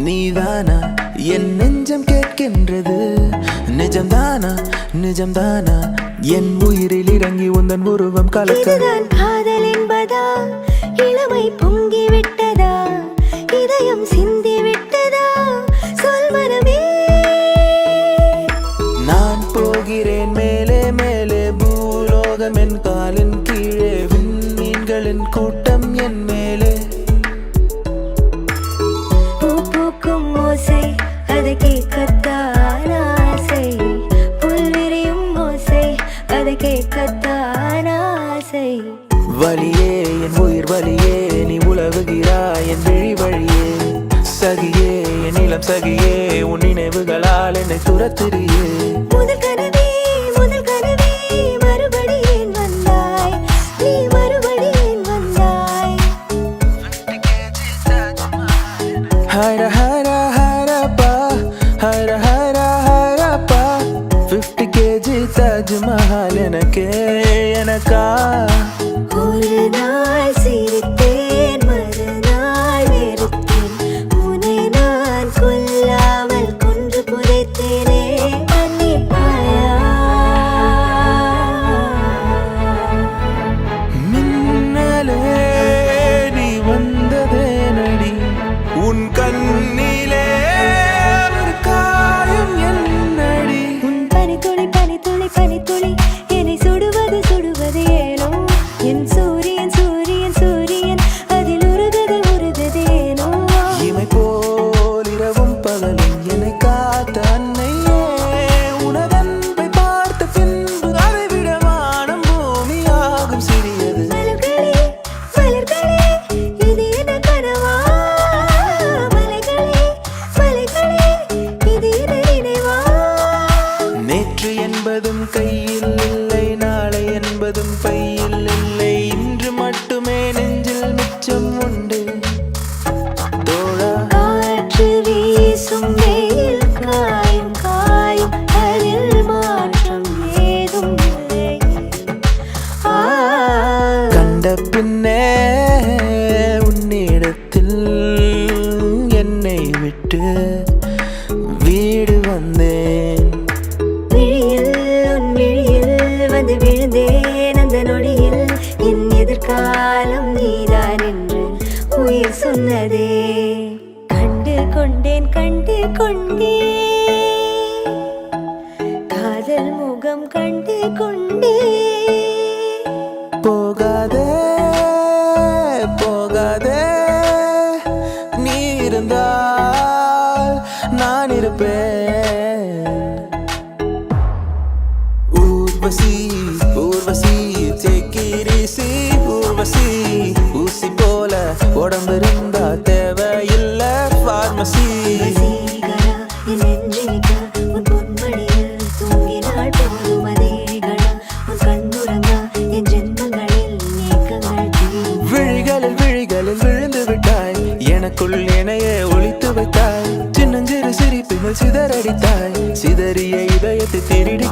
நீதானா என் நெஞ்சம் கேட்கின்றது. நிஜம்தானா நிஜம்தானா என் உயிரில் இறங்கி உந்தன் உருவம் கலக்க. இதுதான் காதல் என்பதா, இளமை பொங்கி விட்டதா, இதயம் சிந்தி விட்டதா, சொல் மனமே. நான் போகிறேன் மேலே மேலே, பூலோகம் என் காலின் கீழே, விண்மீன்களின் கூட்டம் என் மேலே. பூ பூக்கும் ஓசை அதை கேட்கத்தான் ஆசை, புல் விரியும் ஓசை அதை கேட்கத்தான் ஆசை. வலியே என் உயிர் வலியே, நீ உலவுகிறாய் என் விழி வழியே. சகியே என் இளம் சகியே, உன் நினைவுகளால் என்னை துரத்துறியே. முதல் கனவே மறுபடி ஏன் வந்தாய், நீ மறுபடி ஏன் வந்தாய். ஹர ஹர ஹரப்பா, ஹர ஹர ஹரப்பா. 50 kg தாஜ்மஹால் எனக்கே எனக்கா. ஒரு நாள் சிரித்தேன், மறுநாள் வெறுத்தேன், உன்னை நான் கொல்லாமல் கொன்று புதைத்தேனே. மன்னிப்பாயா? மின்னலே நீ வந்ததே நடி, உன் கண்ணிலே ஒரு காயம் என்னடி. உன் பனித்துளி பனித்துளி பனித்துளி என்னை சுடுவது சுடுவது ஏனோ. என் சூரியன் சூரியன் சூரியன் அதில் உருகுது உருகுதேனோ. இமை போல் இரவும் பகலும் என்னை காத்த அன்னையே, உனதன்பை பார்த்த பின்பு அதை விட வானம் பூமியாகும் சிறியது. மலர்களே மலர்களே இது என்ன கனவா, மலைகளே மலைகளே இது என்ன நினைவா. நேற்று என்பதும் கையில் இல்லை, நாளை என்பதும் பையில் இல்லை, இன்று மட்டுமே நெஞ்சில் மிச்சம் உண்டு. தோழா காற்று வீசும் வெயில் காயும் காயும் அதில் மாற்றம் ஏதும் இல்லை. கண்ட பின்னே உன்னிடத்தில் என்னை விட்டு வீடு வந்தேன். விழியில் உன் விழியில் வந்து விழுந்தேன், அந்த நொடியில் என் எதிர்காலம் நீதான் என்று உயிர் சொன்னதே. கண்டு கொண்டேன் கண்டு கொண்டேன், காதல் முகம் கண்டு கொண்டேன். போகாதே போகாதே, நீ இருந்தால் நான் இருப்பேன். Urvashi Urvashi take it easy, Urvashi ஊசி போல உடம்பு இருந்தா தேவையில்லை பார்மசி. வசீகரா என் நெஞ்சினிக்கா, உன் பொன்மடியில் தூங்கினாள் போதும் அதே கணா. உன் கண்ணுறங்கா என் ஜென்மங்களில் ஏக்கங்கள் தீரும். விழிகளில் விழிகளில் விழுந்து விட்டாய், எனக்குள் என்னையே ஒளித்து வைத்தாய். சின்னஞ்சிறு சிரிப்பினில் சிதறடித்தாய், சிதறிய இதயத்தை திருடி